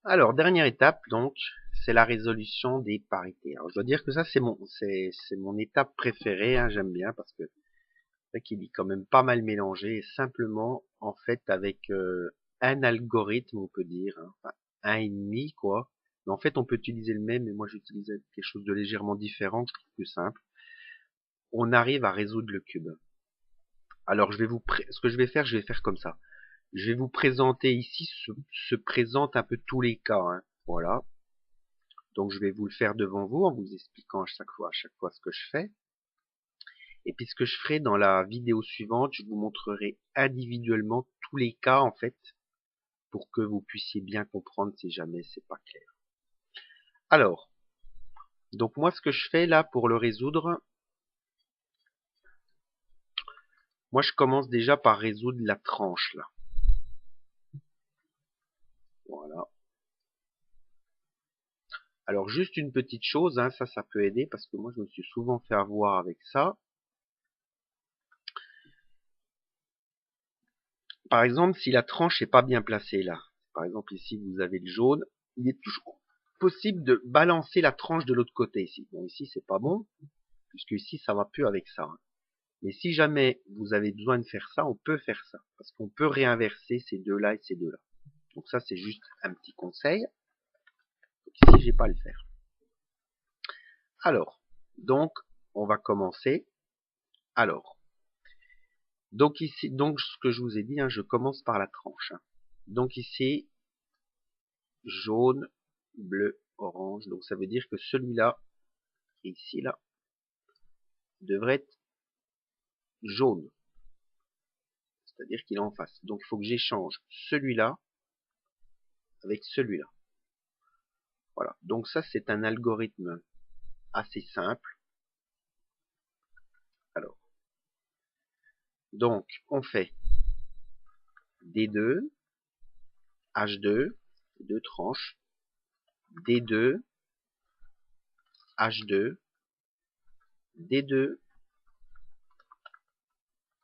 Alors, dernière étape, donc, c'est la résolution des parités. Alors, je dois dire que ça, c'est mon étape préférée, hein, j'aime bien, parce que c'est vrai qu'il est quand même pas mal mélangé, et simplement, en fait, avec un algorithme, on peut dire, hein, enfin, un et demi, quoi. Mais en fait, on peut utiliser le même, mais moi, j'utilise quelque chose de légèrement différent, qui est plus simple. On arrive à résoudre le cube. Alors, ce que je vais faire comme ça. Je vais vous présenter ici, se présente un peu tous les cas, hein. Voilà. Donc, je vais vous le faire devant vous en vous expliquant à chaque fois ce que je fais. Et puis, ce que je ferai dans la vidéo suivante, je vous montrerai individuellement tous les cas, en fait, pour que vous puissiez bien comprendre si jamais c'est pas clair. Alors, donc moi, ce que je fais là pour le résoudre, moi, je commence déjà par résoudre la tranche, là. Voilà. Alors, juste une petite chose, hein, ça peut aider, parce que moi, je me suis souvent fait avoir avec ça. Par exemple, si la tranche n'est pas bien placée là, par exemple ici vous avez le jaune, il est toujours possible de balancer la tranche de l'autre côté ici. Bon, ici c'est pas bon, puisque ici ça va plus avec ça, hein. Mais si jamais vous avez besoin de faire ça, on peut faire ça, parce qu'on peut réinverser ces deux-là et ces deux-là. Donc ça c'est juste un petit conseil. Donc ici j'ai pas à le faire. Alors, donc on va commencer. Alors, donc ici, donc ce que je vous ai dit, hein, je commence par la tranche, hein. Donc ici, jaune, bleu, orange. Donc ça veut dire que celui-là, ici, là, devrait être jaune. C'est-à-dire qu'il est en face. Donc il faut que j'échange celui-là avec celui-là. Voilà. Donc ça, c'est un algorithme assez simple. Alors, donc, on fait D2, H2, deux tranches, D2, H2, D2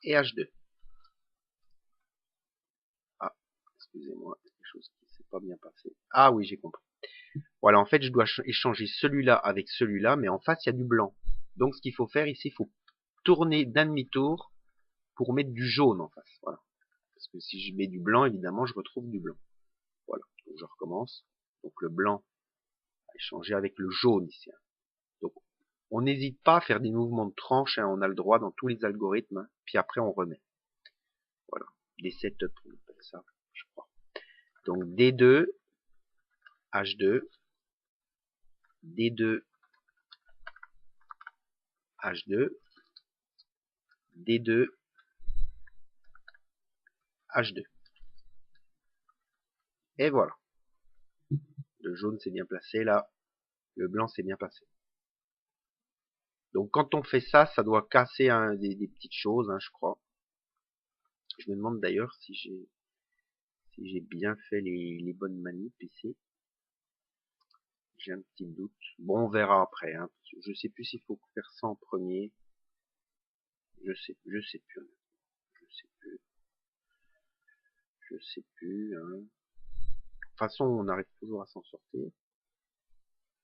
et H2. Ah, excusez-moi, quelque chose qui ne s'est pas bien passé. Ah oui, j'ai compris. Voilà, en fait, je dois échanger celui-là avec celui-là, mais en face, il y a du blanc. Donc, ce qu'il faut faire ici, il faut tourner d'un demi-tour pour mettre du jaune en face. Voilà. Parce que si je mets du blanc, évidemment, je retrouve du blanc. Voilà. Donc, je recommence. Donc, le blanc a échangé avec le jaune ici, hein. Donc, on n'hésite pas à faire des mouvements de tranche, hein. On a le droit dans tous les algorithmes, hein. Puis après, on remet. Voilà. Des setups, on appelle ça, je crois. Donc, D2, H2, D2, H2, D2, H2. Et voilà. Le jaune s'est bien placé là. Le blanc s'est bien placé. Donc quand on fait ça, ça doit casser des petites choses, hein, je crois. Je me demande d'ailleurs si j'ai bien fait les bonnes manips ici. J'ai un petit doute. Bon, on verra après, hein. Je sais plus s'il faut faire ça en premier. Je sais plus. Je sais plus. Je sais plus, hein. De toute façon, on arrive toujours à s'en sortir.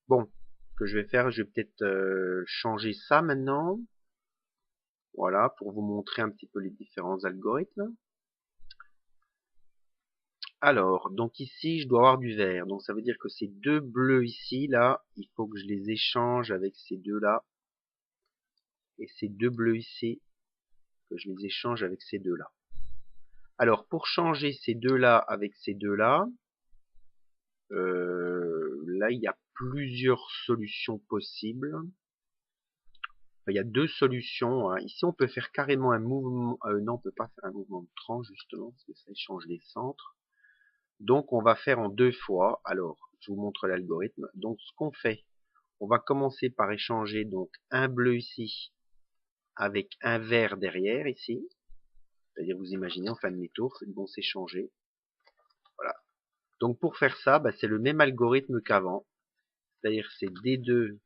Bon, ce que je vais faire, je vais peut-être changer ça maintenant. Voilà, pour vous montrer un petit peu les différents algorithmes. Alors, donc ici, je dois avoir du vert. Donc ça veut dire que ces deux bleus ici, là, il faut que je les échange avec ces deux-là. Et ces deux bleus ici, que je les échange avec ces deux-là. Alors, pour changer ces deux-là avec ces deux-là, là, il y a plusieurs solutions possibles. Enfin, il y a deux solutions, hein. Ici, on peut faire carrément un mouvement. Non, on peut pas faire un mouvement de tranche, justement, parce que ça échange les centres. Donc, on va faire en deux fois. Alors, je vous montre l'algorithme. Donc, ce qu'on fait, on va commencer par échanger donc un bleu ici avec un vert derrière ici. C'est-à-dire, vous imaginez, en fin de demi-tour, ils vont s'échanger. Voilà. Donc, pour faire ça, bah, c'est le même algorithme qu'avant. C'est-à-dire, c'est D2,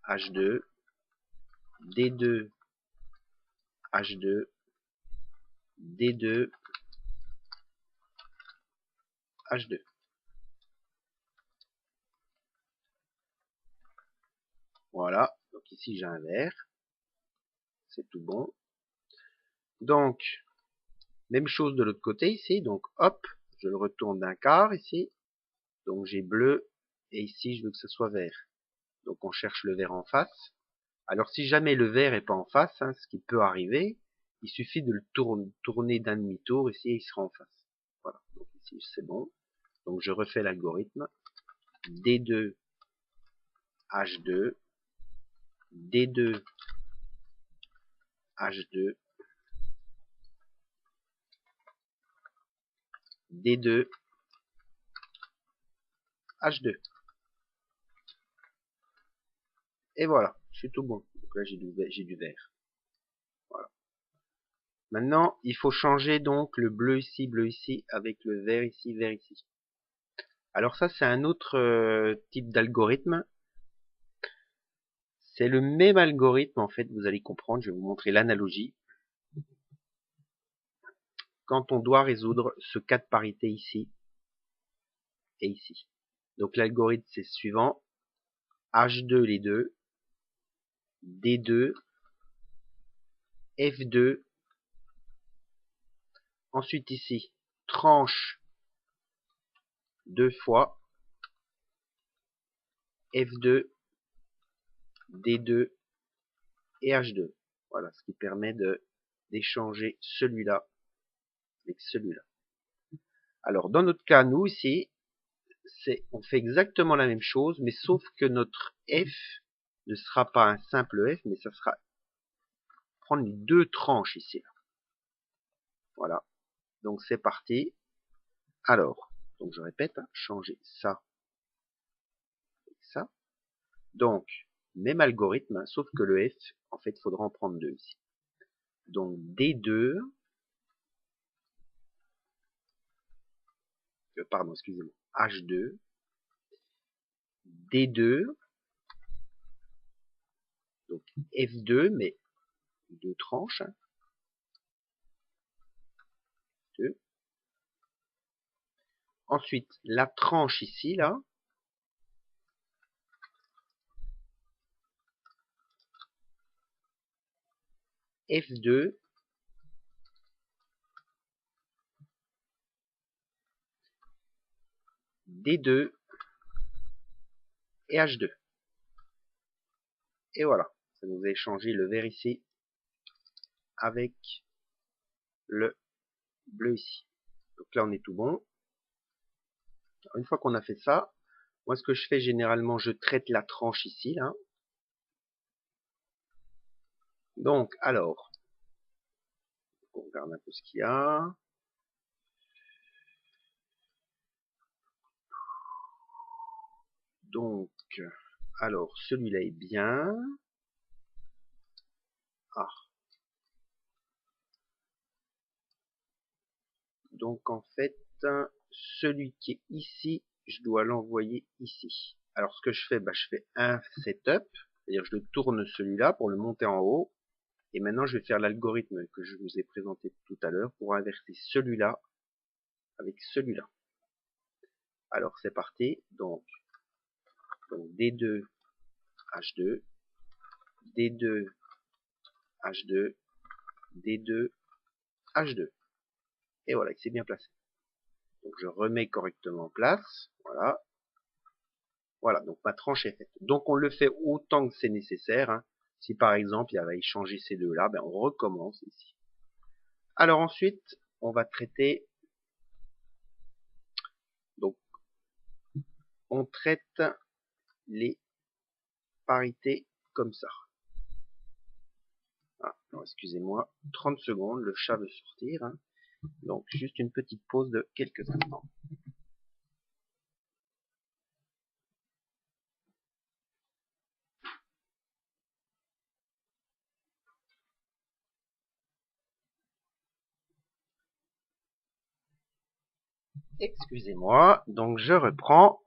H2, D2, H2, D2, H2. Voilà, donc ici j'ai un vert, c'est tout bon. Donc, même chose de l'autre côté ici, donc hop, je le retourne d'un quart ici, donc j'ai bleu, et ici je veux que ce soit vert. Donc on cherche le vert en face. Alors si jamais le vert est pas en face, hein, ce qui peut arriver, il suffit de le tourner d'un demi-tour ici et il sera en face. Voilà, donc ici c'est bon. Donc je refais l'algorithme. D2, H2, D2, H2, D2, H2. Et voilà, je suis tout bon. Donc là j'ai du vert. Voilà. Maintenant, il faut changer donc le bleu ici avec le vert ici. Alors ça c'est un autre type d'algorithme. C'est le même algorithme en fait, vous allez comprendre, je vais vous montrer l'analogie. Quand on doit résoudre ce cas de parité ici et ici. Donc l'algorithme c'est suivant. H2 les deux, D2, F2, ensuite ici, tranche deux fois, F2, D2 et H2. Voilà, ce qui permet d'échanger celui-là avec celui-là. Alors dans notre cas, nous ici, on fait exactement la même chose, mais sauf que notre F ne sera pas un simple F, mais ça sera prendre les deux tranches ici. Là. Voilà. Donc c'est parti. Alors, donc je répète, hein, changer ça et ça. Donc, même algorithme, hein, sauf que le F, en fait, il faudra en prendre deux ici. Donc D2, pardon, excusez-moi, H2, D2, donc F2, mais deux tranches, hein, 2. Ensuite, la tranche ici, là, F2, D2 et H2. Et voilà, ça nous a échangé le vert ici avec le bleu ici. Donc là, on est tout bon. Une fois qu'on a fait ça, moi, ce que je fais généralement, je traite la tranche ici, là. Donc, alors, on regarde un peu ce qu'il y a. Donc, alors, celui-là est bien. Ah. Donc, en fait, celui qui est ici, je dois l'envoyer ici. Alors, ce que je fais, bah, je fais un setup. C'est-à-dire, je le tourne celui-là pour le monter en haut. Et maintenant, je vais faire l'algorithme que je vous ai présenté tout à l'heure pour inverser celui-là avec celui-là. Alors, c'est parti. Donc D2, H2, D2, H2, D2, H2. Et voilà, il s'est bien placé. Donc, je remets correctement en place. Voilà. Voilà, donc ma tranche est faite. Donc, on le fait autant que c'est nécessaire. Hein. Si par exemple, il va y changer ces deux-là, ben, on recommence ici. Alors ensuite, on va traiter. Donc, on traite les parités comme ça. Ah, excusez-moi, 30 secondes, le chat veut sortir. Hein. Donc, juste une petite pause de quelques instants. Excusez-moi, donc je reprends.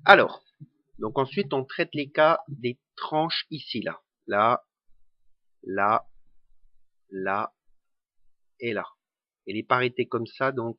Alors, donc ensuite on traite les cas des tranches ici, là. Là, là, là et là. Et les parités comme ça, donc